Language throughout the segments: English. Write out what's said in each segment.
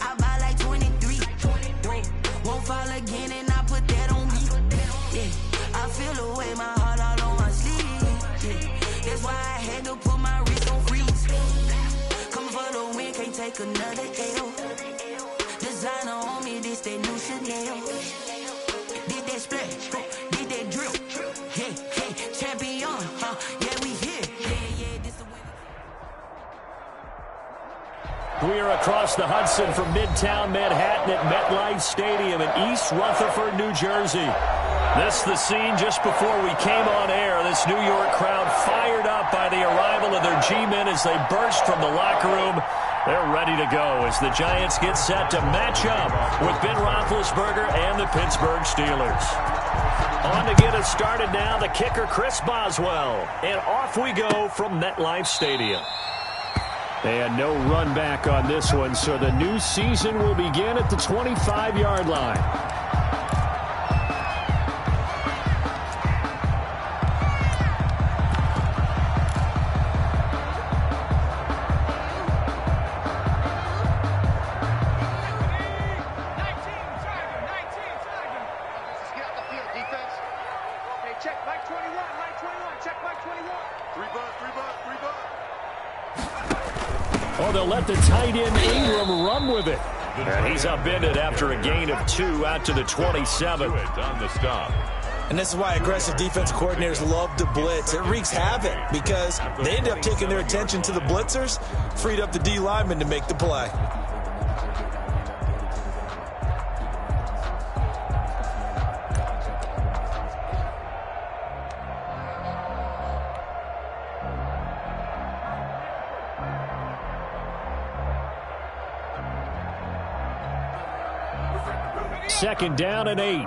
I buy like 23. Won't fall again and I put that on me. Yeah, I feel the way, my heart all on my sleeve. Yeah, that's why I had to put my wrist on freeze. Coming for the win, can't take another L. Designer on me, this that new Chanel. Did that splash, did that drip. Yeah, champion, yeah, we here. Yeah, this the winner. We are across the Hudson from Midtown Manhattan at MetLife Stadium in East Rutherford, New Jersey. This is the scene just before we came on air. This New York crowd fired up by the arrival of their G-men as they burst from the locker room. They're ready to go as the Giants get set to match up with Ben Roethlisberger and the Pittsburgh Steelers. On to get us started now, the kicker Chris Boswell. And off we go from MetLife Stadium. And no run back on this one, so the new season will begin at the 25-yard line. Oh, they'll let the tight end Ingram run with it. And he's upended after a gain of 2 out to the 27. On the stop. And this is why aggressive defense coordinators love to blitz. It wreaks havoc because they end up taking their attention to the blitzers, freed up the D lineman to make the play. Second down and 8.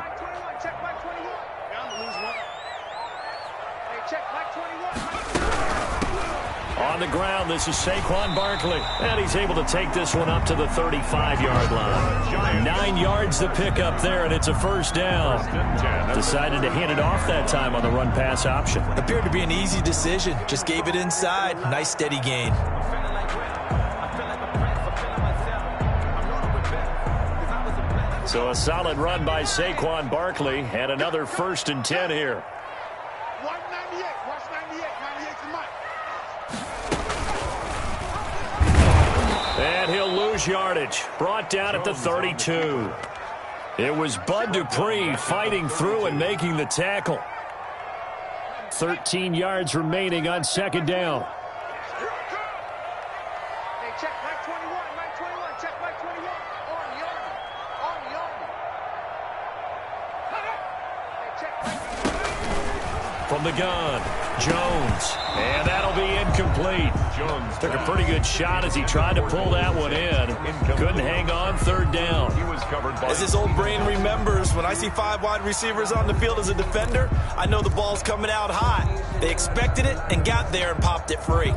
On the ground, this is Saquon Barkley. And he's able to take this one up to the 35-yard line. 9 yards to pick up there, and it's a first down. Decided to hand it off that time on the run-pass option. Appeared to be an easy decision. Just gave it inside. Nice steady gain. So a solid run by Saquon Barkley and another 1st and 10 here. 198. Watch 98. 98's the mic. And he'll lose yardage. Brought down at the 32. It was Bud Dupree fighting through and making the tackle. 13 yards remaining on second down. From the gun, Jones, and that'll be incomplete. Jones took a pretty good shot as he tried to pull that one in. Couldn't hang on, third down. As his old brain remembers, when I see 5 wide receivers on the field as a defender, I know the ball's coming out hot. They expected it and got there and popped it free.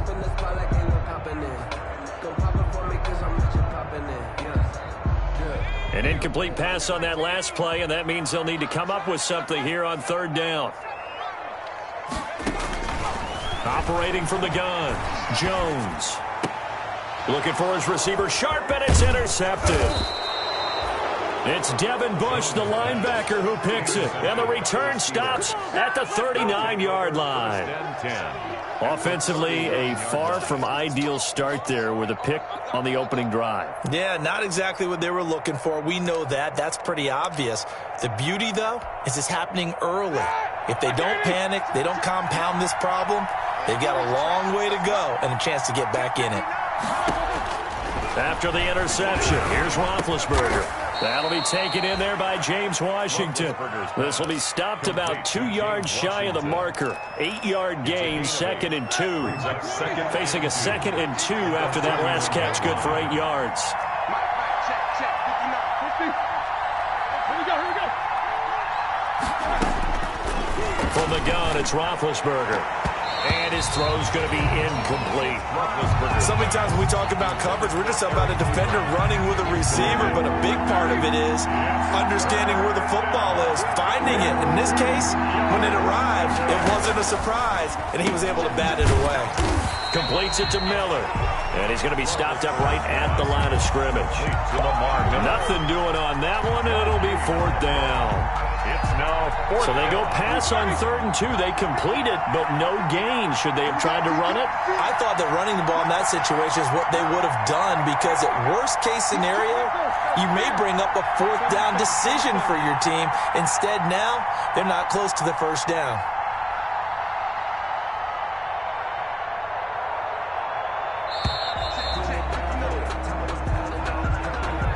An incomplete pass on that last play, and that means they'll need to come up with something here on third down. Operating from the gun, Jones. Looking for his receiver, Sharp, and it's intercepted. It's Devin Bush, the linebacker, who picks it. And the return stops at the 39-yard line. Offensively, a far from ideal start there with a pick on the opening drive. Yeah, not exactly what they were looking for. We know that. That's pretty obvious. The beauty, though, is it's happening early. If they don't panic, they don't compound this problem, they've got a long way to go and a chance to get back in it. After the interception, here's Roethlisberger. That'll be taken in there by James Washington. This will be stopped about 2 yards shy of the marker. 8-yard gain, 2nd and 2. Facing a 2nd and 2 after that last catch, good for 8 yards. From the gun, it's Roethlisberger. And his throw's going to be incomplete. So many times when we talk about coverage, we're just about a defender running with a receiver, but a big part of it is understanding where the football is, finding it. In this case, when it arrived, it wasn't a surprise, and he was able to bat it away. Completes it to Miller. And he's going to be stopped up right at the line of scrimmage. Nothing doing on that one, and it'll be 4th down. It's now 4th. So they go pass on 3rd and 2. They complete it, but no gain. Should they have tried to run it? I thought that running the ball in that situation is what they would have done, because at worst case scenario, you may bring up a 4th down decision for your team. Instead, now, they're not close to the 1st down.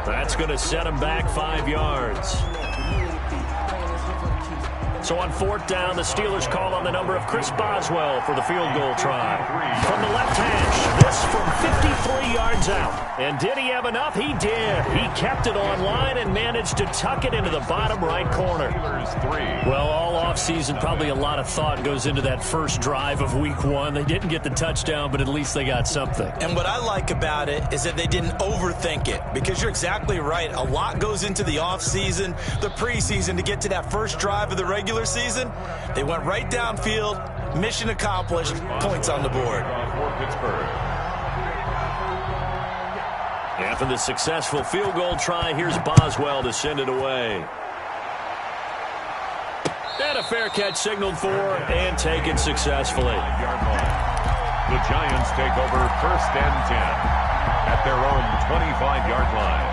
That's going to set him back 5 yards. So on 4th down, the Steelers call on the number of Chris Boswell for the field goal try. From the left hash, this from 53 yards out. And did he have enough? He did. He kept it on line and managed to tuck it into the bottom right corner. Well, all offseason, probably a lot of thought goes into that first drive of week 1. They didn't get the touchdown, but at least they got something. And what I like about it is that they didn't overthink it, because you're exactly right. A lot goes into the offseason, the preseason, to get to that first drive of the regular season. They went right downfield, mission accomplished, points on the board. After the successful field goal try, here's Boswell to send it away. And a fair catch signaled for and taken successfully. The Giants take over 1st and 10 at their own 25-yard line.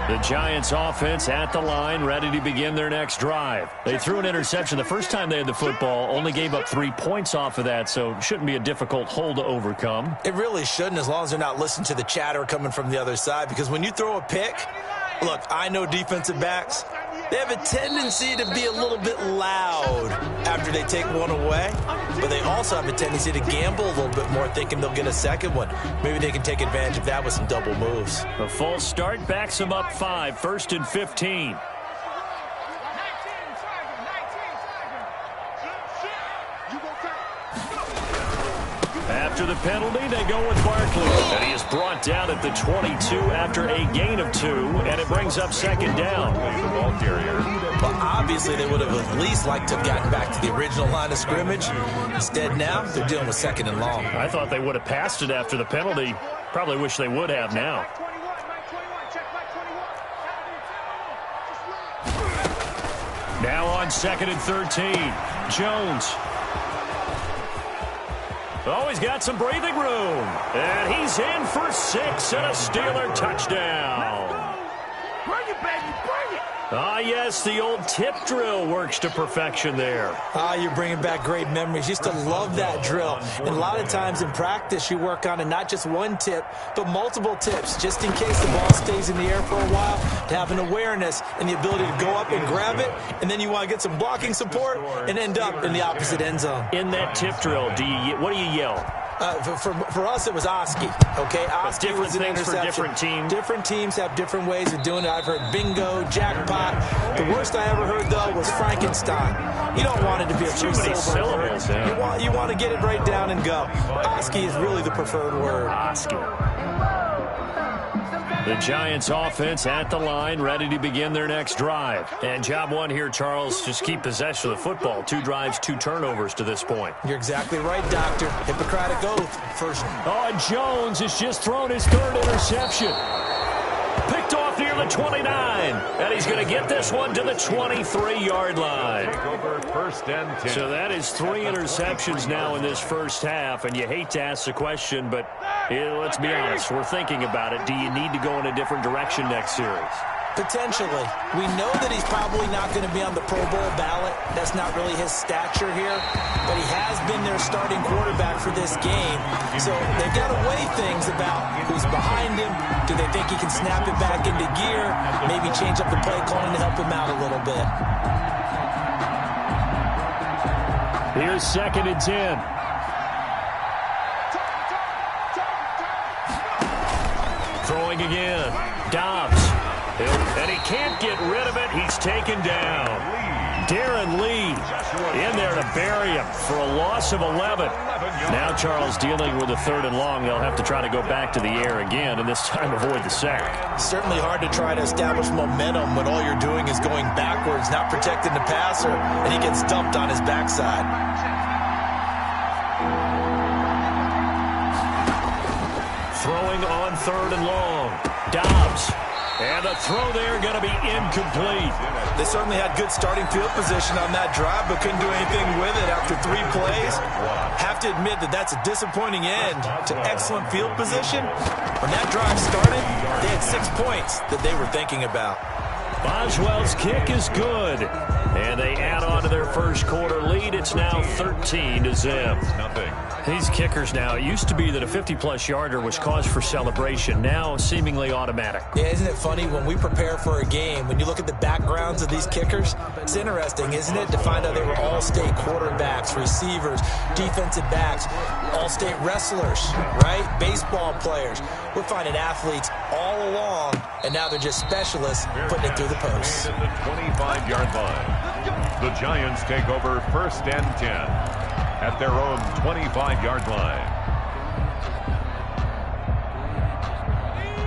The Giants offense at the line, ready to begin their next drive. They threw an interception the first time they had the football, only gave up 3 points off of that, so it shouldn't be a difficult hole to overcome. It really shouldn't, as long as they're not listening to the chatter coming from the other side, because when you throw a pick, look, I know defensive backs, they have a tendency to be a little bit loud after they take one away, but they also have a tendency to gamble a little bit more, thinking they'll get a second one. Maybe they can take advantage of that with some double moves. A false start backs them up 5, 1st and 15. After the penalty, they go with Barkley. And he is brought down at the 22 after a gain of 2, and it brings up 2nd down. But obviously they would have at least liked to have gotten back to the original line of scrimmage. Instead now, they're dealing with 2nd and long. I thought they would have passed it after the penalty. Probably wish they would have now. Now on 2nd and 13. Jones. Oh, he's got some breathing room. And he's in for 6 and a Steeler touchdown. Bring it, baby, bring it. Ah, yes, the old tip drill works to perfection there. Ah, you're bringing back great memories. Used to love that drill. And a lot of times in practice, you work on it, not just one tip, but multiple tips, just in case the ball stays in the air for a while, to have an awareness and the ability to go up and grab it, and then you want to get some blocking support and end up in the opposite end zone. In that tip drill, what do you yell? For us, it was Oski. Okay, Oski was an interception. For different teams. Different teams have different ways of doing it. I've heard bingo, jackpot. The worst I ever heard, though, was Frankenstein. You don't want it to be a three-syllable word. Yeah. You want to get it right down and go. Oski is really the preferred word. Oski. The Giants offense at the line, ready to begin their next drive. And job 1 here, Charles, just keep possession of the football. 2 drives, 2 turnovers to this point. You're exactly right, Doctor. Hippocratic oath. First. Oh, and Jones has just thrown his 3rd interception. Picked off near the 29. And he's going to get this one to the 23-yard line. Over 1st and 10. So that is 3 interceptions now in this first half. And you hate to ask the question, but let's be honest. We're thinking about it. Do you need to go in a different direction next series? Potentially. We know that he's probably not going to be on the Pro Bowl ballot. That's not really his stature here. But he has been their starting quarterback for this game. So they've got to weigh things about who's behind him. Do they think he can snap it back into gear? Maybe change up the play calling to help him out a little bit. Here's 2nd and 10. Throwing again. Dobbs. And he can't get rid of it. He's taken down. Darren Lee in there to bury him for a loss of 11. Now Charles dealing with a 3rd and long. They'll have to try to go back to the air again, and this time avoid the sack. Certainly hard to try to establish momentum when all you're doing is going backwards, not protecting the passer, and he gets dumped on his backside. throwing on 3rd and long. Dobbs. And the throw there going to be incomplete. They certainly had good starting field position on that drive, but couldn't do anything with it after 3 plays. Have to admit that that's a disappointing end to excellent field position. When that drive started, they had 6 points that they were thinking about. Boswell's kick is good. And they add on to their first quarter lead. It's now 13-0. These kickers now, it used to be that a 50-plus yarder was cause for celebration. Now seemingly automatic. Yeah, isn't it funny when we prepare for a game, when you look at the backgrounds of these kickers, it's interesting, isn't it, to find out they were all-state quarterbacks, receivers, defensive backs, all-state wrestlers, right? Baseball players. We're finding athletes all along, and now they're just specialists putting it through the posts. The 25-yard line. The Giants take over 1st and 10 at their own 25-yard line.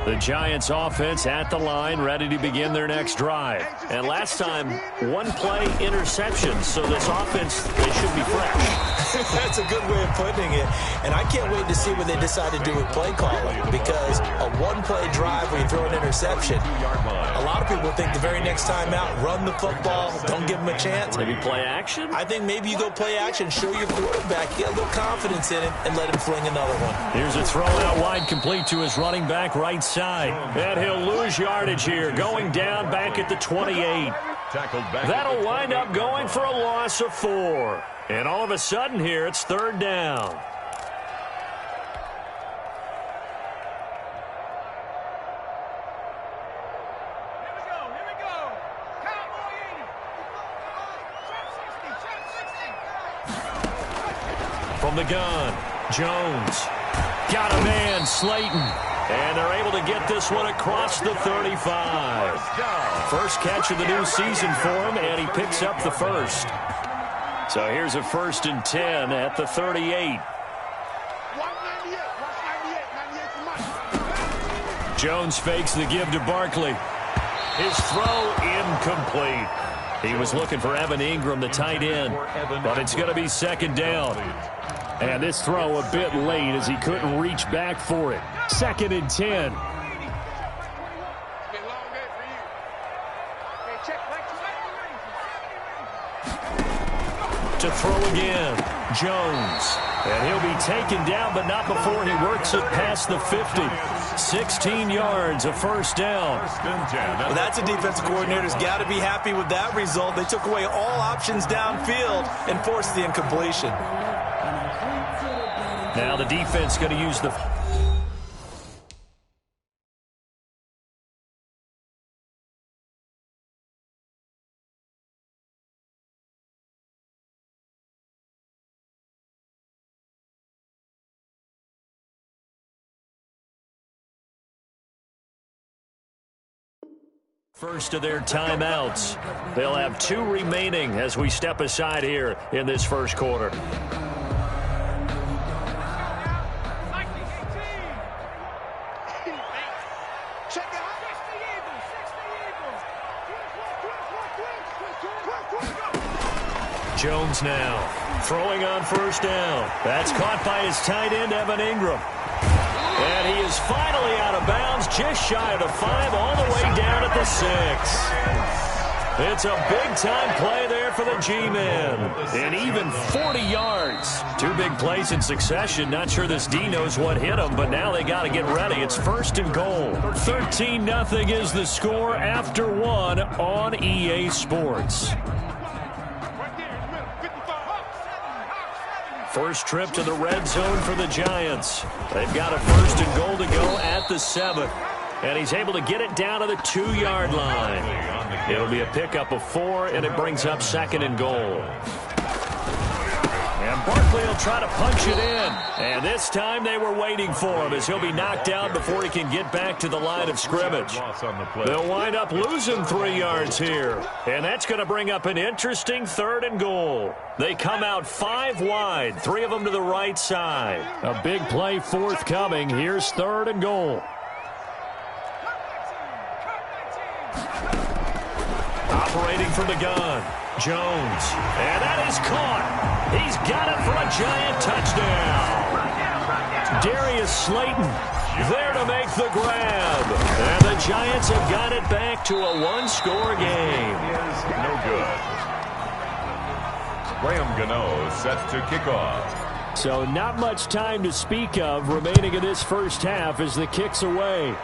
The Giants offense at the line, ready to begin their next drive. And last time, 1-play interception, so this offense, they should be fresh. That's a good way of putting it. And I can't wait to see what they decide to do with play calling, because a 1-play drive where you throw an interception, a lot of people think the very next time out, run the football, don't give them a chance. Maybe play action? I think maybe you go play action, show your quarterback, get a little confidence in him, and let him fling another one. Here's a throw out wide, complete to his running back right side. And he'll lose yardage here, going down back at the 28. That'll wind up going for a loss of 4. And all of a sudden here, it's 3rd down. From the gun, Jones. Got a man, Slayton. And they're able to get this one across the 35. First catch of the new season for him, and he picks up the first. So here's a 1st and 10 at the 38. Jones fakes the give to Barkley. His throw incomplete. He was looking for Evan Ingram, the tight end, but it's going to be 2nd down. And this throw a bit late as he couldn't reach back for it. 2nd and 10. To throw again, Jones. And he'll be taken down, but not before he works it past the 50. 16 yards, a 1st down. Well, that's a defensive coordinator's got to be happy with that result. They took away all options downfield and forced the incompletion. Now the defense going to use the... First of their timeouts. They'll have 2 remaining as we step aside here in this first quarter. Jones now throwing on 1st down. That's caught by his tight end, Evan Ingram. And he is finally out of bounds, just shy of the 5, all the way down at the 6. It's a big-time play there for the G-men. And even 40 yards. 2 big plays in succession. Not sure this D knows what hit him, but now they got to get ready. It's 1st and goal. 13-0 is the score after 1 on EA Sports. First trip to the red zone for the Giants. They've got a 1st and goal to go at the 7. And he's able to get it down to the 2-yard line. It'll be a pickup of 4, and it brings up 2nd and goal. And Barkley will try to punch it in. And this time they were waiting for him as he'll be knocked down before he can get back to the line of scrimmage. They'll wind up losing 3 yards here. And that's going to bring up an interesting 3rd and goal. They come out 5 wide, 3 of them to the right side. A big play forthcoming. Here's 3rd and goal. Operating from the gun, Jones. And that is caught. He's got it for a Giant touchdown. Darius Slayton there to make the grab. And the Giants have got it back to a one-score game. Is no good. Graham Gano set to kick off. So not much time to speak of remaining in this first half as the kick's away.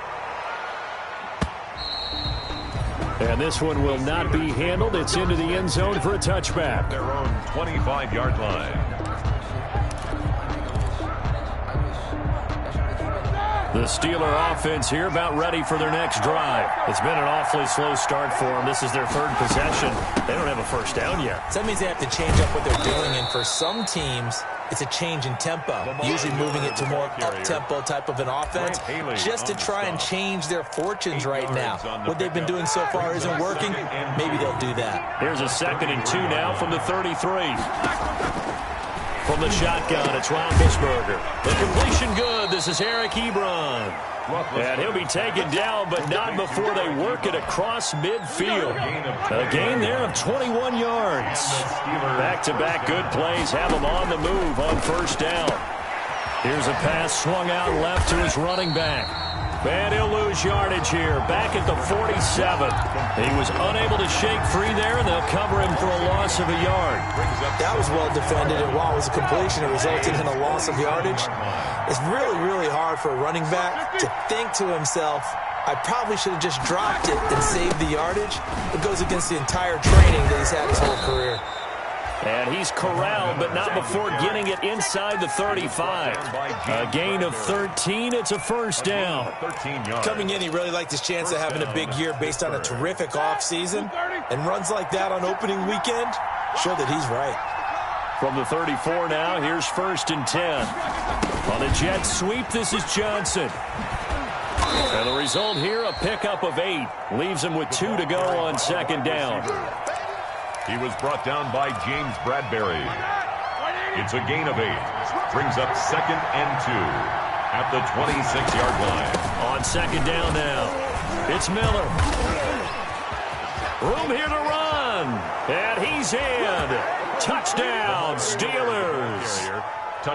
And this one will not be handled. It's into the end zone for a touchback. Their own 25-yard line. The Steeler offense here about ready for their next drive. It's been an awfully slow start for them. This is their third possession. They don't have a first down yet. So that means they have to change up what they're doing, and for some teams, it's a change in tempo, usually moving it to more up-tempo type of an offense just to try and change their fortunes right now. What they've been doing so far isn't working. Maybe they'll do that. Here's a 2nd and 2 now from the 33. From the shotgun, it's Roethlisberger. The completion good. This is Eric Ebron. And he'll be taken down, but not before they work it across midfield. A gain there of 21 yards. Back-to-back good plays have him on the move on first down. Here's a pass swung out left to his running back. And he'll lose yardage here. Back at the 47. He was unable to shake free there, and they'll cover him for a loss of a yard. That was well defended, and while it was a completion, it resulted in a loss of yardage. It's really, really hard for a running back to think to himself, I probably should have just dropped it and saved the yardage. It goes against the entire training that he's had his whole career. And he's corralled, but not before getting it inside the 35. A gain of 13. It's a first down. Coming in, he really liked his chance of having a big year based on a terrific offseason. And runs like that on opening weekend show that he's right. From the 34 now, here's 1st and 10. On a jet sweep, this is Johnson. And the result here, a pickup of 8. Leaves him with 2 to go on 2nd down. He was brought down by James Bradbury. It's a gain of 8. Brings up 2nd and 2 at the 26-yard line. On 2nd down now, it's Miller. Room here to run. And he's in. Touchdown, Steelers.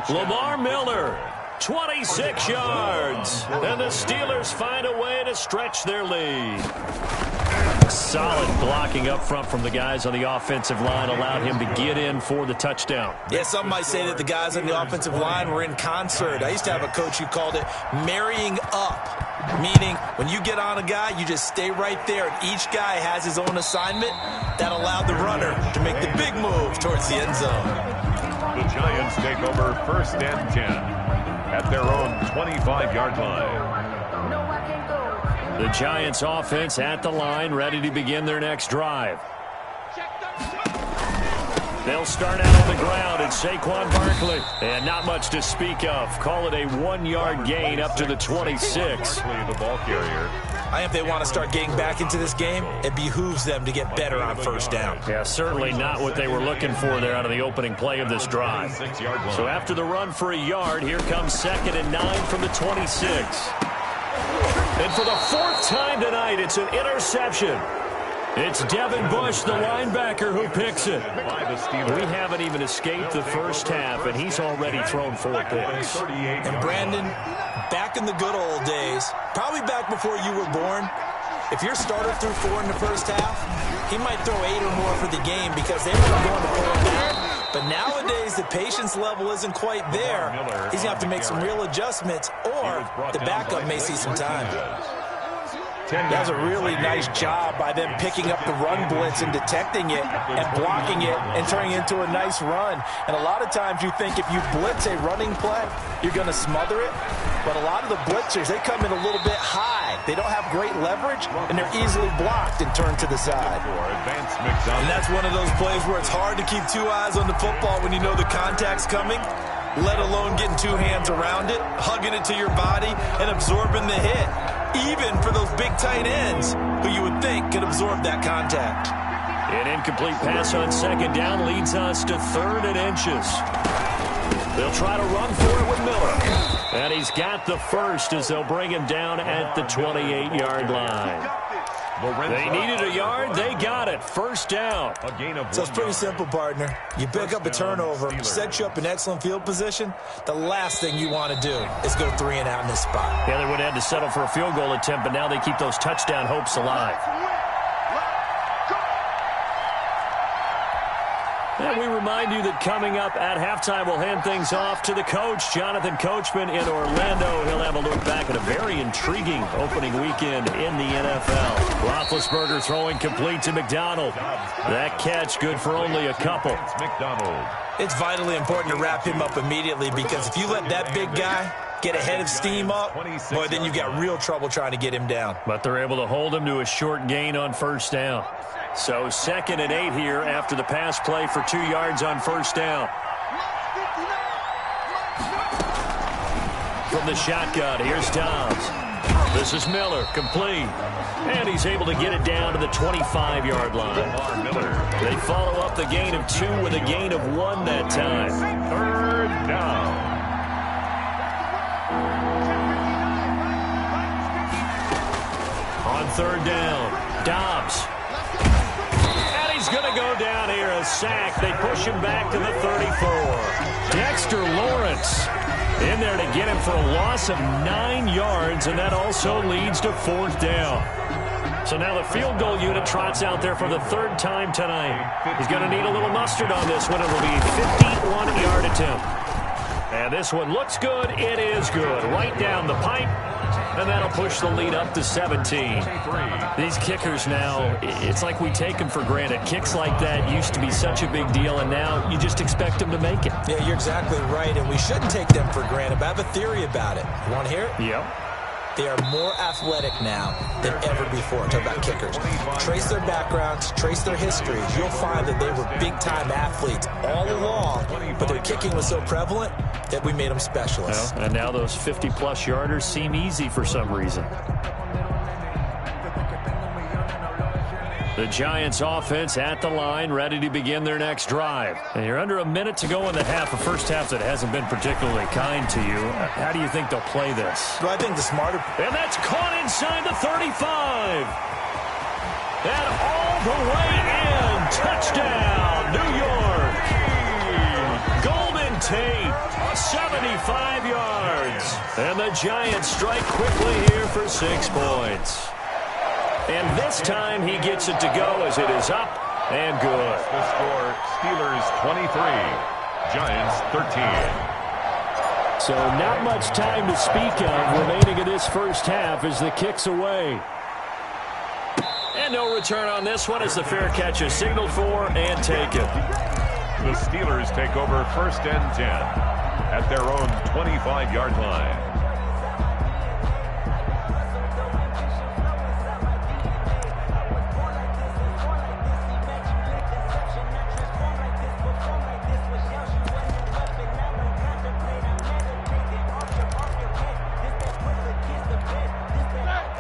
Lamar Miller, 26 yards. And the Steelers find a way to stretch their lead. Solid blocking up front from the guys on the offensive line allowed him to get in for the touchdown. Yeah, some might say that the guys on the offensive line were in concert. I used to have a coach who called it marrying up, meaning when you get on a guy, you just stay right there, and each guy has his own assignment. That allowed the runner to make the big move towards the end zone. The Giants take over 1st and 10 at their own 25-yard line. The Giants offense at the line, ready to begin their next drive. They'll start out on the ground at Saquon Barkley. And not much to speak of. Call it a 1-yard gain up to the 26. The ball carrier. If they want to start getting back into this game, it behooves them to get better on first down. Yeah, certainly not what they were looking for there out of the opening play of this drive. So after the run for a yard, here comes 2nd and 9 from the 26. And for the 4th time tonight, it's an interception. It's Devin Bush, the linebacker, who picks it. We haven't even escaped the first half, and he's already thrown 4 picks. And Brandon, back in the good old days, probably back before you were born, if your starter threw 4 in the first half, he might throw 8 or more for the game because they weren't going to pull him down. But nowadays, the patience level isn't quite there. He's going to have to make some real adjustments, or the backup may see some time. That was a really nice job by them picking up the run blitz and detecting it and blocking it and turning it into a nice run. And a lot of times you think if you blitz a running play, you're going to smother it. But a lot of the blitzers, they come in a little bit high. They don't have great leverage, and they're easily blocked and turned to the side. And that's one of those plays where it's hard to keep 2 eyes on the football when you know the contact's coming, let alone getting 2 hands around it, hugging it to your body, and absorbing the hit. Even for those big tight ends who you would think could absorb that contact. An incomplete pass on 2nd down leads us to 3rd and inches. They'll try to run for it with Miller. And he's got the first as they'll bring him down at the 28-yard line. They needed a yard. They got it. First down. A gain of So it's pretty simple, partner. You pick up a turnover, set you up in excellent field position. The last thing you want to do is go 3 and out in this spot. Yeah, they would have had to settle for a field goal attempt, but now they keep those touchdown hopes alive. And we remind you that coming up at halftime, we'll hand things off to the coach, Jonathan Coachman in Orlando. He'll have a look back at a very intriguing opening weekend in the NFL. Roethlisberger throwing complete to McDonald. That catch good for only a couple. It's vitally important to wrap him up immediately because if you let that big guy get a head of steam up, boy, then you've got real trouble trying to get him down. But they're able to hold him to a short gain on first down. So 2nd and 8 here after the pass play for 2 yards on first down. From the shotgun, here's Dobbs. This is Miller, complete. And he's able to get it down to the 25-yard line. They follow up the gain of 2 with a gain of 1 that time. 3rd down. On 3rd down, Dobbs. He's going to go down here, a sack. They push him back to the 34. Dexter Lawrence in there to get him for a loss of 9 yards, and that also leads to 4th down. So now the field goal unit trots out there for the 3rd time tonight. He's going to need a little mustard on this one. It will be a 51-yard attempt. And this one looks good. It is good. Right down the pipe. And that'll push the lead up to 17. These kickers now, it's like we take them for granted. Kicks like that used to be such a big deal, and now you just expect them to make it. Yeah, you're exactly right, and we shouldn't take them for granted. But I have a theory about it. You want to hear it? Yep. They are more athletic now than ever before. Talk about kickers. Trace their backgrounds, trace their histories. You'll find that they were big-time athletes all along, but their kicking was so prevalent that we made them specialists. Well, and now those 50-plus yarders seem easy for some reason. The Giants offense at the line, ready to begin their next drive. And you're under a minute to go in the half, a first half that hasn't been particularly kind to you. How do you think they'll play this? Well, I think the smarter... And that's caught inside the 35. And all the way in. Touchdown, New York. Golden Tate, 75 yards. And the Giants strike quickly here for 6 points. And this time he gets it to go as it is up and good. The score, Steelers 23, Giants 13. So not much time to speak of remaining in this first half as the kick's away. And no return on this one as the fair catch is signaled for and taken. The Steelers take over 1st and 10 at their own 25-yard line.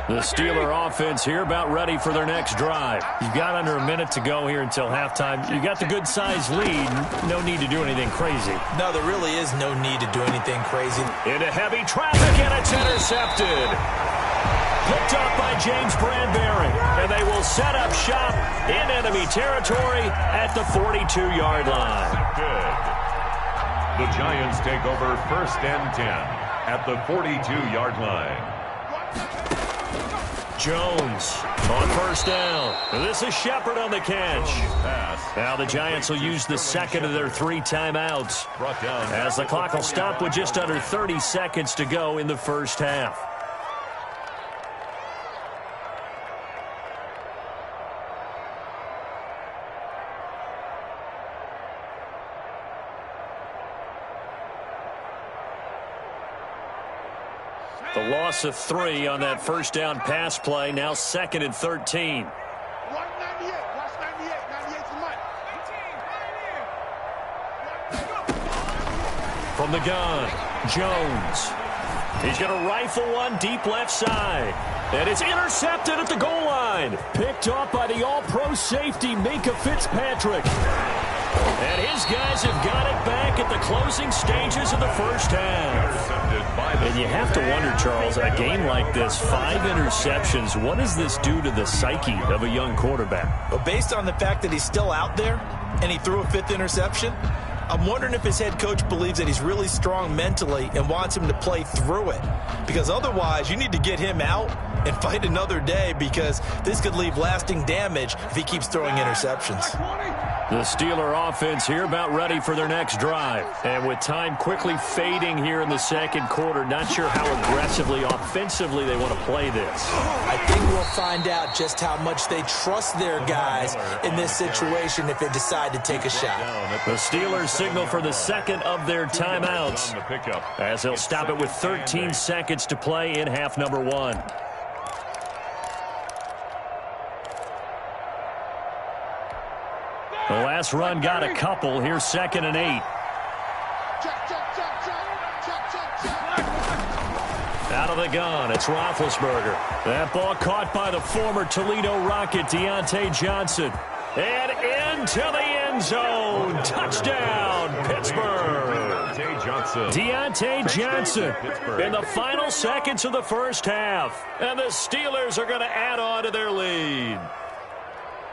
The Steeler offense here about ready for their next drive. You've got under a minute to go here until halftime. You got the good-sized lead. No need to do anything crazy. No, there really is no need to do anything crazy. Into heavy traffic, and it's intercepted. Picked up by James Bradbury. And they will set up shop in enemy territory at the 42-yard line. Good. The Giants take over 1st and 10 at the 42-yard line. Jones on first down. This is Shepard on the catch. Now the Giants will use the second of their 3 timeouts as the clock will stop with just under 30 seconds to go in the first half. The loss of 3 on that first down pass play. Now 2nd and 13. From the gun, Jones. He's going to rifle one deep left side. And it's intercepted at the goal line. Picked off by the all-pro safety, Minka Fitzpatrick. And his guys have got it back at the closing stages of the first half. And you have to wonder, Charles, a game like this, 5 interceptions, what does this do to the psyche of a young quarterback? Well, based on the fact that he's still out there and he threw a 5th interception, I'm wondering if his head coach believes that he's really strong mentally and wants him to play through it. Because otherwise, you need to get him out and fight another day, because this could leave lasting damage if he keeps throwing interceptions. The Steeler offense here about ready for their next drive. And with time quickly fading here in the second quarter, not sure how aggressively, offensively they want to play this. I think we'll find out just how much they trust their guys in this situation if they decide to take a shot. The Steelers signal for the second of their timeouts, as they'll stop it with 13 seconds to play in half number 1. The last run got a couple. Here's 2nd and 8. Out of the gun, it's Roethlisberger. That ball caught by the former Toledo Rocket, Deontay Johnson. And into the end zone. Touchdown, Pittsburgh. Deontay Johnson in the final seconds of the first half. And the Steelers are going to add on to their lead.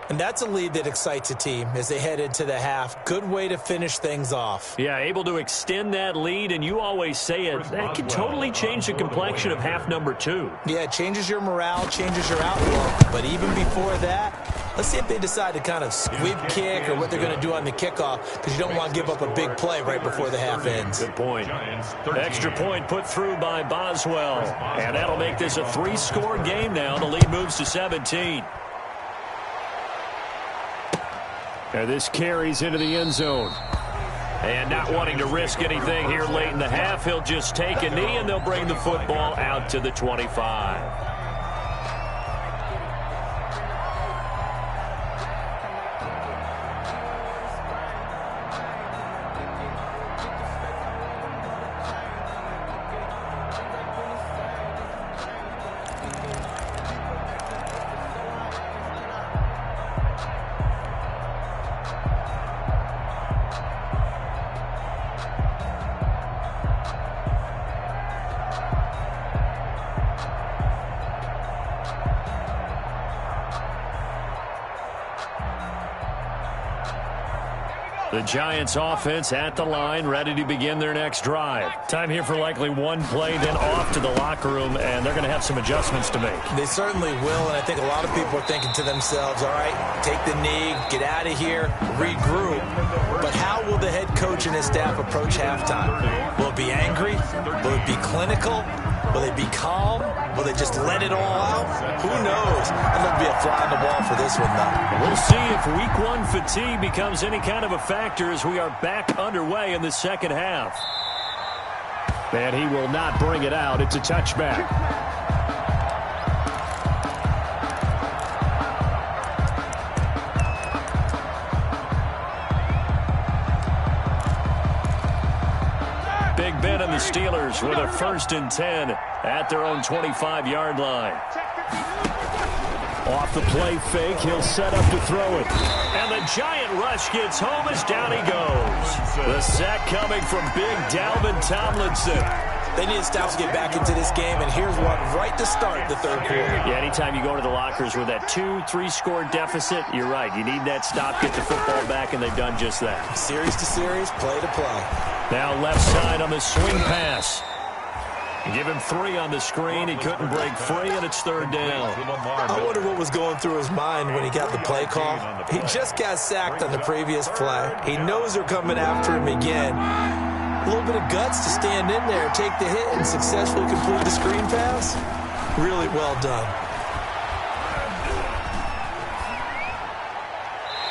And that's a lead that excites a team as they head into the half. Good way to finish things off. Yeah, able to extend that lead, and you always say it, that can totally change the complexion of half number 2. Yeah, it changes your morale, changes your outlook. But even before that, let's see if they decide to kind of squib kick or what they're going to do on the kickoff, because you don't want to give up a big play right before the half ends. Good point. Extra point put through by Boswell. And that'll make this a 3-score game now. The lead moves to 17. And this carries into the end zone. And not wanting to risk anything here late in the half, he'll just take a knee, and they'll bring the football out to the 25. The Giants offense at the line, ready to begin their next drive. Time here for likely one play, then off to the locker room, and they're going to have some adjustments to make. They certainly will, and I think a lot of people are thinking to themselves, all right, take the knee, get out of here, regroup. But how will the head coach and his staff approach halftime? Will it be angry? Will it be clinical? Will they be calm? Will they just let it all out? Who knows? I'd love to be a fly on the wall for this one, though. We'll see if week 1 fatigue becomes any kind of a factor as we are back underway in the second half. And he will not bring it out. It's a touchback. Big Ben and the Steelers with a 1st and 10 at their own 25-yard line. Off the play fake, he'll set up to throw it. And the giant rush gets home as down he goes. The sack coming from big Dalvin Tomlinson. They need to stop to get back into this game, and here's one right to start the third quarter. Yeah, anytime you go into the lockers with that 2-3-score deficit, you're right. You need that stop, get the football back, and they've done just that. Series to series, play to play. Now left side on the swing pass. Give him 3 on the screen. He couldn't break free, and it's 3rd down. I wonder what was going through his mind when he got the play call. He just got sacked on the previous play. He knows they're coming after him again. A little bit of guts to stand in there, take the hit, and successfully complete the screen pass. Really well done.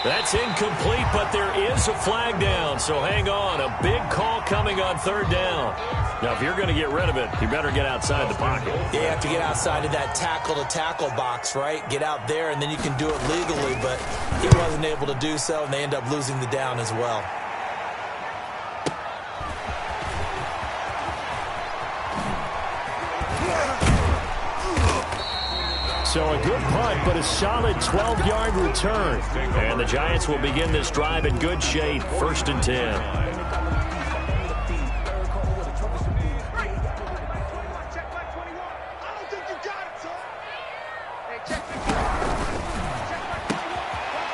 That's incomplete, but there is a flag down, so hang on. A big call coming on 3rd down. Now, if you're going to get rid of it, you better get outside the pocket. Yeah, you have to get outside of that tackle-to-tackle box, right? Get out there, and then you can do it legally, but he wasn't able to do so, and they end up losing the down as well. So a good punt, but a solid 12-yard return. And the Giants will begin this drive in good shape, 1st and 10.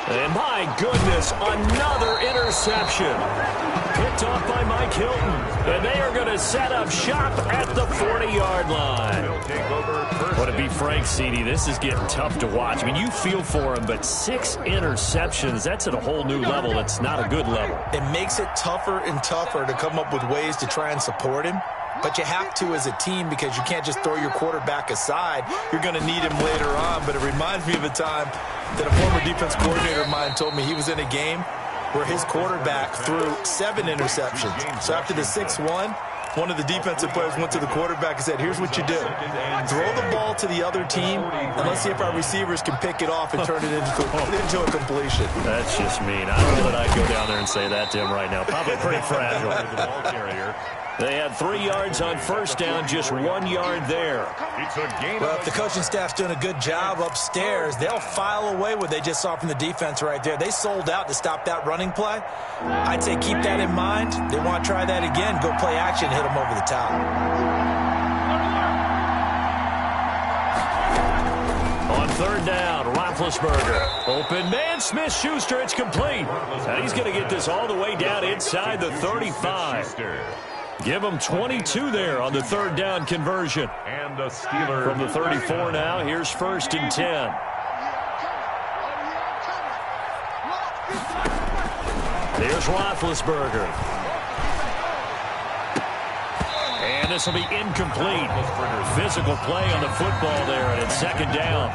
And my goodness, another interception. Picked off by Mike Hilton. And they are going to set up shop at the 40-yard line. But to be frank, CD, this is getting tough to watch. I mean, you feel for him, but 6 interceptions, that's at a whole new level. It's not a good level. It makes it tougher and tougher to come up with ways to try and support him. But you have to as a team because you can't just throw your quarterback aside. You're going to need him later on. But it reminds me of a time that a former defense coordinator of mine told me he was in a game where his quarterback threw 7 interceptions. So after the 6-1, one of the defensive players went to the quarterback and said, here's what you do. Throw the ball to the other team, and let's see if our receivers can pick it off and turn it into a completion. That's just mean. I don't know that I'd go down there and say that to him right now. Probably pretty fragile. The ball carrier. They had 3 yards on first down, just 1 yard there. Well, if the coaching staff's doing a good job upstairs, they'll file away what they just saw from the defense right there. They sold out to stop that running play. I'd say keep that in mind. They want to try that again, go play action, hit them over the top. On 3rd down, Roethlisberger. Open man, Smith-Schuster, it's complete. And he's going to get this all the way down inside the 35. Give him 22 there on the 3rd down conversion. And the Steelers from the 34 now. Here's 1st and 10. Here's Roethlisberger. And this will be incomplete. Physical play on the football there, and it's 2nd down.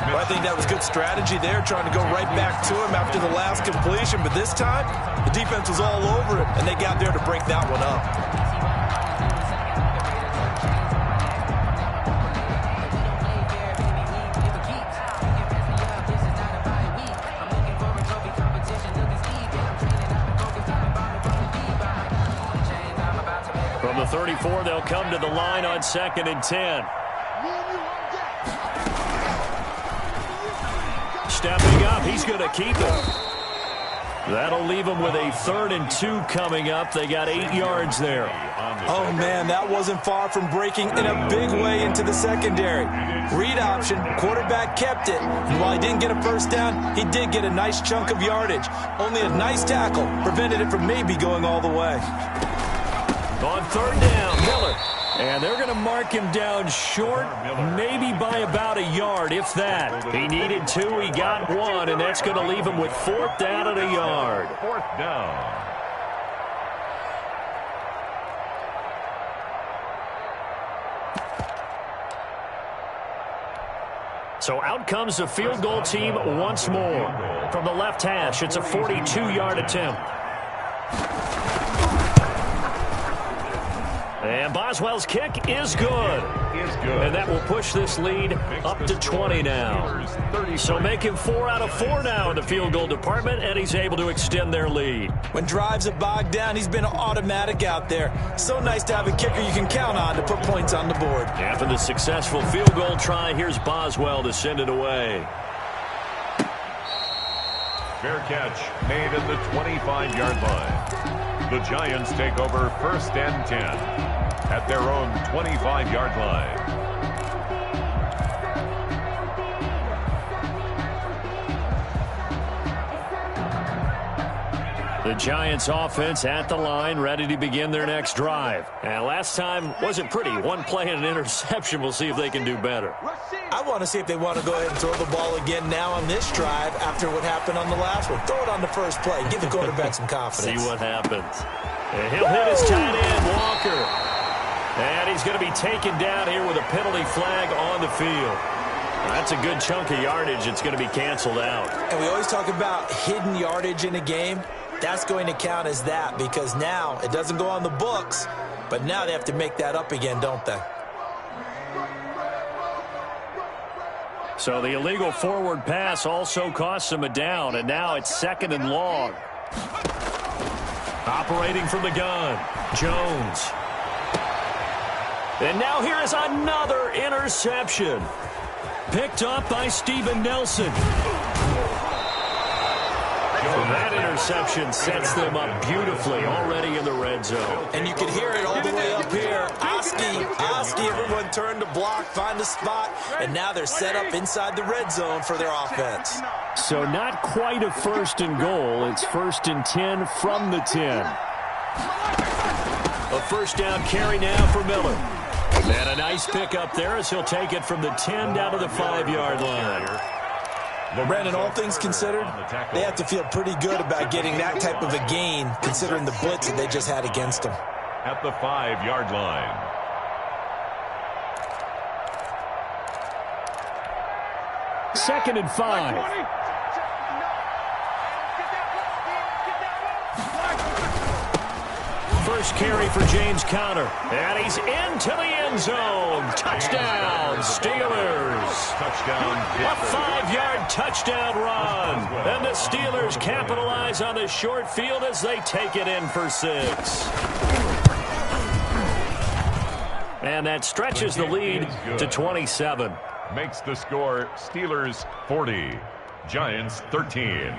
Well, I think that was good strategy there, trying to go right back to him after the last completion. But this time, the defense was all over it, and they got there to break that one up. From the 34, they'll come to the line on 2nd and 10. Stepping up, he's going to keep it. That'll leave them with a 3rd and 2 coming up. They got 8 yards there. Oh, man, that wasn't far from breaking in a big way into the secondary. Read option, quarterback kept it. And while he didn't get a first down, he did get a nice chunk of yardage. Only a nice tackle prevented it from maybe going all the way. On 3rd down, Miller. And they're going to mark him down short, maybe by about a yard, if that. He needed 2, he got 1, and that's going to leave him with 4th down and a yard. 4th down. So out comes the field goal team once more. From the left hash, it's a 42-yard attempt. And Boswell's kick is good. And that will push this lead up to 20 now. So make him 4 out of 4 now in the field goal department, and he's able to extend their lead. When drives are bogged down, he's been automatic out there. So nice to have a kicker you can count on to put points on the board. After the successful field goal try, here's Boswell to send it away. Fair catch made at the 25-yard line. The Giants take over 1st and 10 at their own 25-yard line. The Giants offense at the line, ready to begin their next drive. And last time wasn't pretty. 1 play and an interception. We'll see if they can do better. I want to see if they want to go ahead and throw the ball again now on this drive after what happened on the last one. Throw it on the first play. Give the quarterback some confidence. See what happens. And he'll hit his tight end, Walker. And he's going to be taken down here with a penalty flag on the field. That's a good chunk of yardage. It's going to be canceled out. And we always talk about hidden yardage in a game. That's going to count as that because now it doesn't go on the books, but now they have to make that up again, don't they? So the illegal forward pass also costs him a down, and now it's 2nd and long. Operating from the gun, Jones. And now here is another interception. Picked up by Steven Nelson. That interception sets them up beautifully already in the red zone. And you can hear it all the way up here. Oski, everyone turned to block, find a spot, and now they're set up inside the red zone for their offense. So not quite a 1st and goal. It's 1st and 10 from the 10. A 1st down carry now for Miller. And a nice pick up there as he'll take it from the 10 down to the 5-yard line. Brandon, all things considered, they have to feel pretty good about getting that type of a gain, considering the blitz that they just had against them. At the 5-yard line. Second and 5. First carry for James Conner. And he's into the end zone. Touchdown, Steelers. Touchdown. A 5-yard touchdown run. And the Steelers capitalize on the short field as they take it in for 6. And that stretches the lead to 27. Makes the score Steelers 40, Giants 13.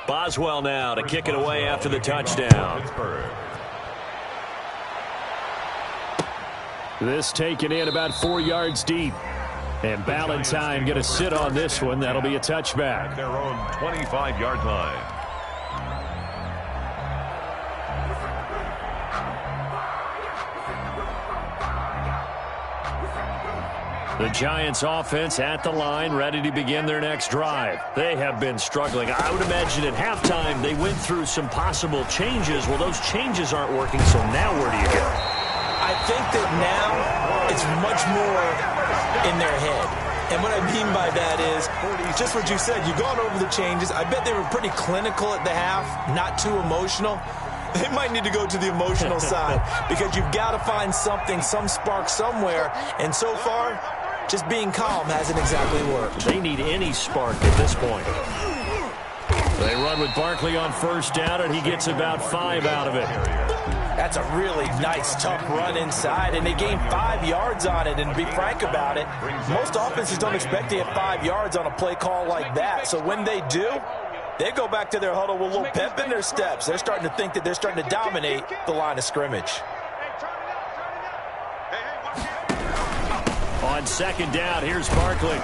Boswell now to kick it away after the touchdown. This taken in about 4 yards deep. And Ballantyne going to sit on this one. That'll be a touchback. Their own 25-yard line. The Giants offense at the line, ready to begin their next drive. They have been struggling. I would imagine at halftime they went through some possible changes. Well, those changes aren't working, so now where do you go? I think that now it's much more in their head. And what I mean by that is just what you said. You've gone over the changes. I bet they were pretty clinical at the half, not too emotional. They might need to go to the emotional side because you've got to find something, some spark somewhere. And so far, just being calm hasn't exactly worked. They need any spark at this point. They run with Barkley on 1st down, and he gets about 5 out of it. That's a really nice, tough run inside, and they gain 5 yards on it. And to be frank about it, most offenses don't expect to get 5 yards on a play call like that. So when they do, they go back to their huddle with a little pep in their steps. They're starting to think that they're starting to dominate the line of scrimmage. On 2nd down, here's Barkley.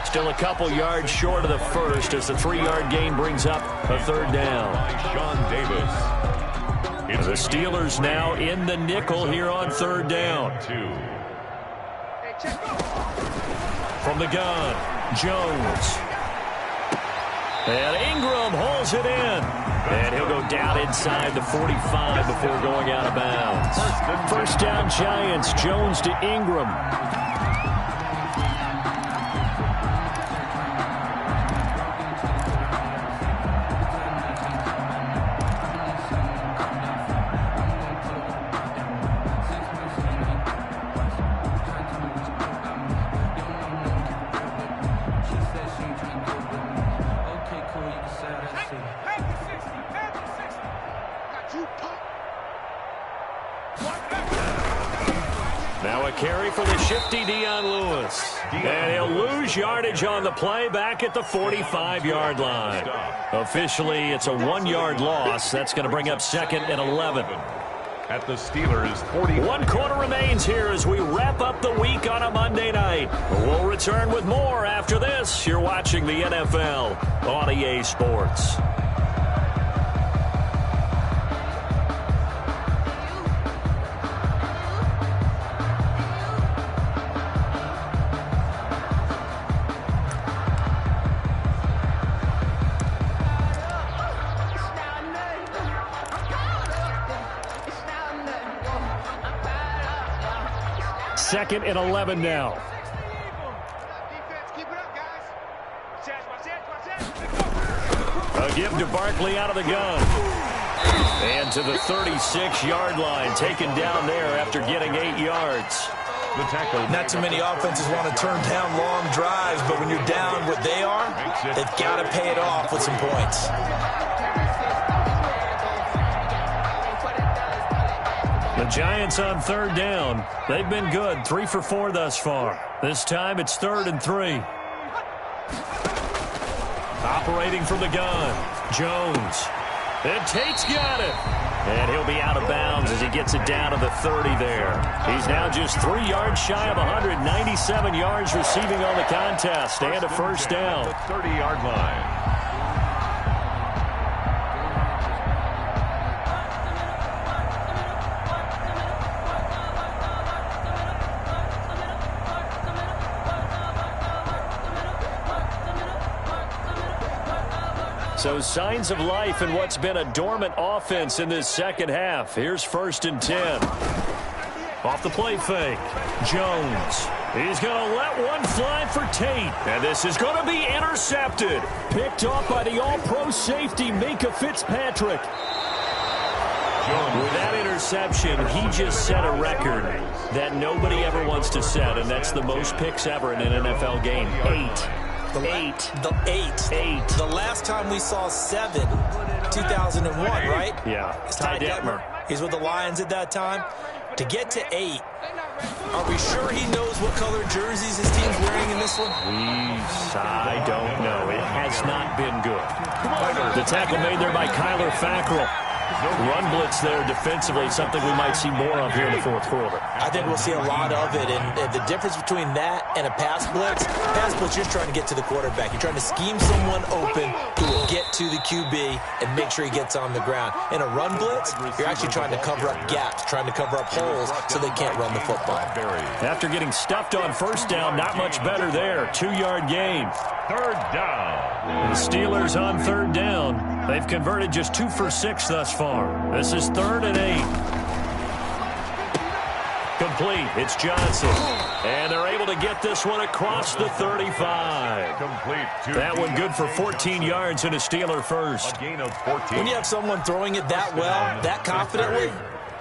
Still a couple yards short of the 1st as the 3-yard gain brings up a 3rd down. Sean Davis. The Steelers now in the nickel here on 3rd down. From the gun, Jones. And Ingram holds it in. And he'll go down inside the 45 before going out of bounds. 1st down Giants, Jones to Ingram. Now a carry for the shifty Dion Lewis. And he'll lose yardage on the play back at the 45-yard line. Officially, it's a 1-yard loss. That's going to bring up 2nd and 11. At the Steelers 40. 1 quarter remains here as we wrap up the week on a Monday night. We'll return with more after this. You're watching the NFL on EA Sports. Second and 11 now. A give to Barkley out of the gun. And to the 36-yard line, taken down there after getting 8 yards. The tackle. Not too many offenses want to turn down long drives, but when you're down what they are, they've got to pay it off with some points. The Giants on third down. They've been good, 3 for 4 thus far. This time it's 3rd and 3. Operating from the gun, Jones. And Tate's got it. And he'll be out of bounds as he gets it down to the 30 there. He's now just 3 yards shy of 197 yards receiving on the contest and a first down. The 30-yard line. So signs of life in what's been a dormant offense in this second half. Here's 1st and 10. Off the play fake. Jones. He's going to let one fly for Tate. And this is going to be intercepted. Picked off by the all-pro safety, Minkah Fitzpatrick. With that interception, he just set a record that nobody ever wants to set, and that's the most picks ever in an NFL game. 8. The last time we saw 7, 2001, right? Yeah. It's Ty Detmer. He's with the Lions at that time. To get to 8, are we sure he knows what color jerseys his team's wearing in this one? I don't know. It has not been good. The tackle made there by Kyler Fackrell. Run blitz there defensively, something we might see more of here in the fourth quarter. I think we'll see a lot of it, and the difference between that and a pass blitz, you're trying to get to the quarterback. You're trying to scheme someone open who will get to the QB and make sure he gets on the ground. In a run blitz, you're actually trying to cover up gaps, trying to cover up holes so they can't run the football. After getting stuffed on first down, not much better there. 2-yard gain. 3rd down. The Steelers on 3rd down. They've converted just 2 for 6 thus far. This is 3rd and 8. Complete. It's Johnson. And they're able to get this one across the 35. Complete. That one good for 14 yards and a Steeler first. A gain of 14. When you have someone throwing it that well, that confidently,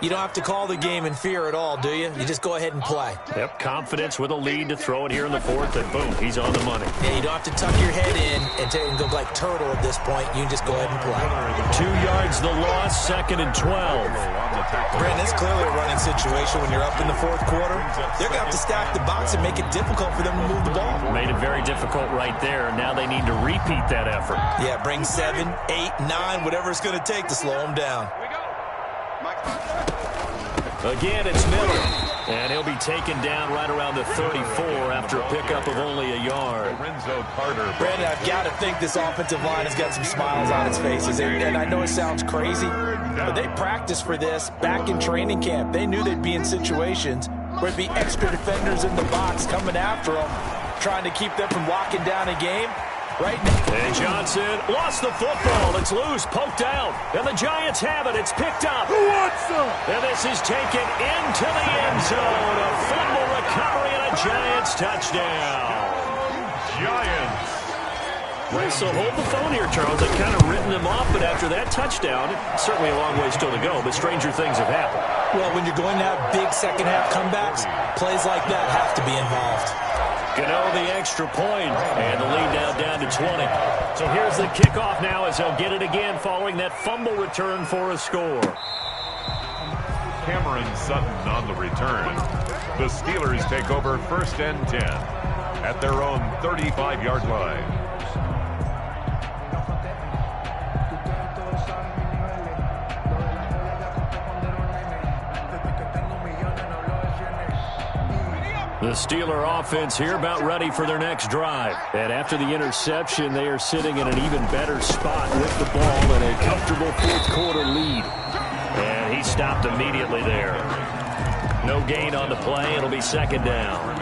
you don't have to call the game in fear at all, do you? You just go ahead and play. Yep, confidence with a lead to throw it here in the 4th, and boom, he's on the money. Yeah, you don't have to tuck your head in and go like turtle at this point. You just go ahead and play. 2 yards the loss, 2nd and 12. Brandon, it's clearly a running situation when you're up in the 4th quarter. They're going to have to stack the box and make it difficult for them to move the ball. Made it very difficult right there. Now they need to repeat that effort. Yeah, bring 7, 8, 9, whatever it's going to take to slow them down. Again, it's Miller. And he'll be taken down right around the 34 after a pickup of only a yard. Brandon, I've got to think this offensive line has got some smiles on its faces. And I know it sounds crazy, but they practiced for this back in training camp. They knew they'd be in situations where it'd be extra defenders in the box coming after them, trying to keep them from locking down a game. Right now. And Johnson lost the football. It's loose, poked out. And the Giants have it. It's picked up. Who wants some? And this is taken into the end zone. A fumble recovery and a Giants touchdown. Giants. Well, so hold the phone here, Charles. I've kind of written them off, but after that touchdown, certainly a long way still to go, but stranger things have happened. Well, when you're going to have big second-half comebacks, plays like that have to be involved. Gano the extra point, and the lead now down to 20. So here's the kickoff now as they'll get it again following that fumble return for a score. Cameron Sutton on the return. The Steelers take over 1st and 10 at their own 35-yard line. The Steeler offense here about ready for their next drive. And after the interception, they are sitting in an even better spot with the ball and a comfortable 4th quarter lead. And he stopped immediately there. No gain on the play. It'll be 2nd down.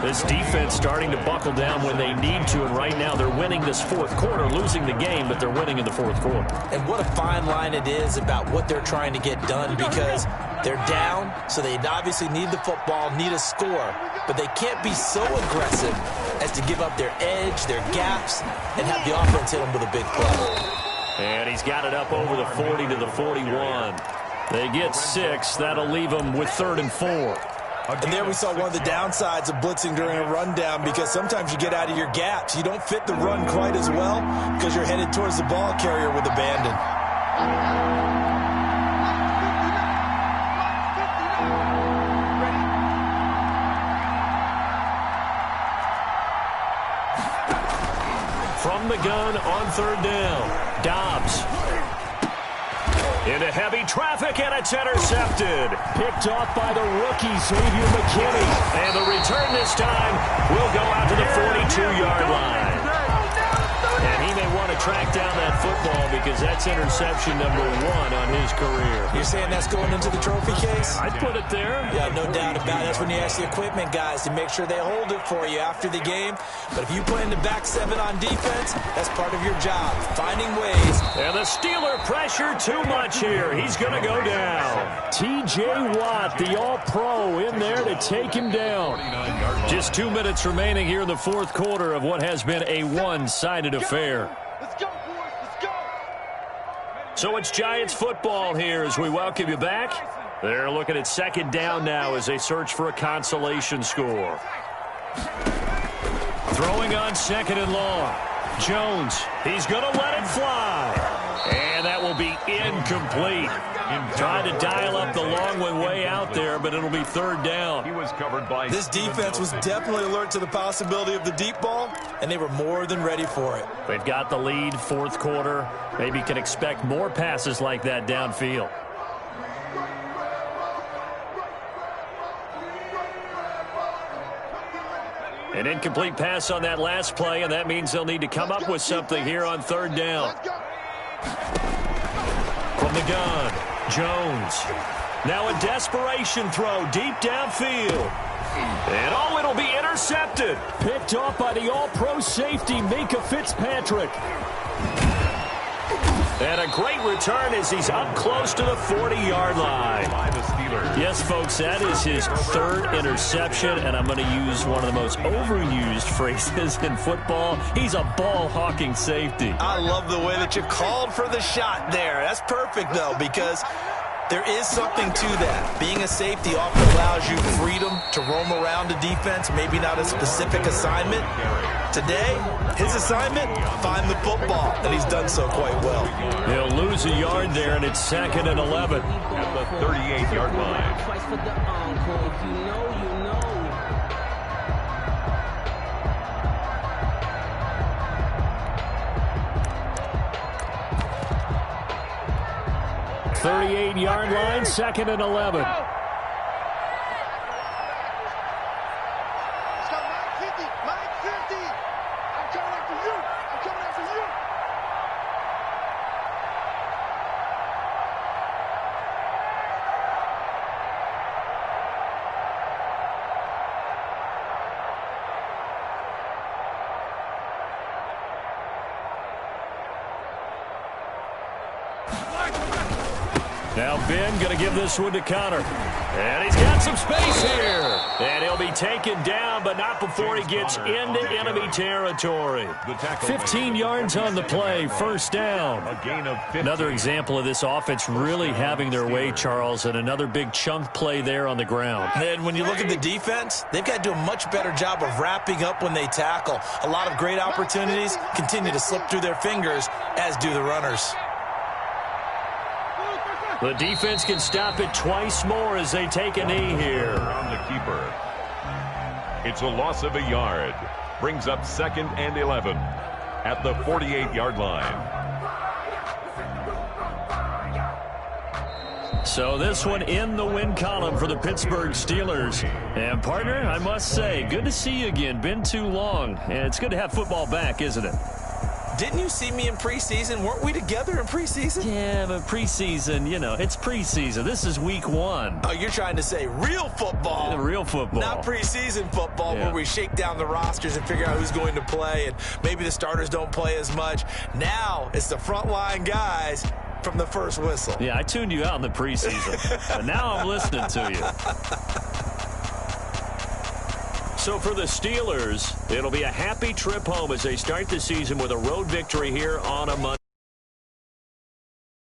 This defense starting to buckle down when they need to, and right now they're winning this 4th quarter, losing the game, but they're winning in the 4th quarter. And what a fine line it is about what they're trying to get done, because they're down, so they obviously need the football, need a score, but they can't be so aggressive as to give up their edge, their gaps, and have the offense hit them with a big play. And he's got it up over the 40 to the 41. They get 6. That'll leave them with 3rd and 4. And there we saw one of the downsides of blitzing during a rundown, because sometimes you get out of your gaps. You don't fit the run quite as well because you're headed towards the ball carrier with abandon. From the gun on third down. Dobbs. Into heavy traffic, and it's intercepted. Picked off by the rookie, Xavier McKinney. And the return this time will go out to the 42-yard line. And he may want to track down that football because that's interception number 1 on his career. You're saying that's going into the trophy case? I'd put it there. Yeah, no doubt about it. That's when you ask the equipment guys to make sure they hold it for you after the game. But if you play in the back 7 on defense, that's part of your job, finding ways. And the Steeler pressure too much here. He's going to go down. T.J. Watt, the All-Pro, in there to take him down. Just 2 minutes remaining here in the fourth quarter of what has been a one-sided affair. Let's go, boys. Let's go. So it's Giants football here as we welcome you back. They're looking at second down now as they search for a consolation score. Throwing on second and long. Jones, he's going to let it fly. And that will be incomplete. Trying to dial up the long one way out there, but it'll be third down. He was covered by... This defense was definitely alert to the possibility of the deep ball, and they were more than ready for it. They've got the lead, fourth quarter. Maybe can expect more passes like that downfield. An incomplete pass on that last play, and that means they'll need to come up with something here on third down. From the gun, Jones. Now a desperation throw deep downfield. And oh, it'll be intercepted. Picked off by the All-Pro safety, Minka Fitzpatrick. And a great return as he's up close to the 40-yard line. By the Steelers. Yes, folks, that is his third interception, and I'm going to use one of the most overused phrases in football. He's a ball-hawking safety. I love the way that you called for the shot there. That's perfect, though, because there is something to that. Being a safety often allows you freedom to roam around a defense, maybe not a specific assignment. Today, his assignment, find the football, and he's done so quite well. He'll lose a yard there, and it's second and 11. At the 38-yard line. Twice for the encore. If you know, you know. 38-yard line, second and 11. Let's go, 950. 950. I'm coming after you. I'm coming after you. Now Ben going to give this one to Connor. And he's got some space here. And he'll be taken down, but not before he gets into enemy territory. 15 yards on the play, first down. A gain of 15. Another example of this offense really having their way, Charles, and another big chunk play there on the ground. And when you look at the defense, they've got to do a much better job of wrapping up when they tackle. A lot of great opportunities continue to slip through their fingers, as do the runners. The defense can stop it twice more as they take a knee here. On the keeper. It's a loss of a yard. Brings up second and 11 at the 48-yard line. So this one in the win column for the Pittsburgh Steelers. And partner, I must say, good to see you again. Been too long. And it's good to have football back, isn't it? Didn't you see me in preseason? Weren't we together in preseason? Yeah, but preseason, you know, it's preseason. This is week 1. Oh, you're trying to say real football. The real football. Not preseason football, Yeah. where we shake down the rosters and figure out who's going to play, and maybe the starters don't play as much. Now it's the frontline guys from the first whistle. Yeah, I tuned you out in the preseason. But now I'm listening to you. So for the Steelers, it'll be a happy trip home as they start the season with a road victory here on a Monday.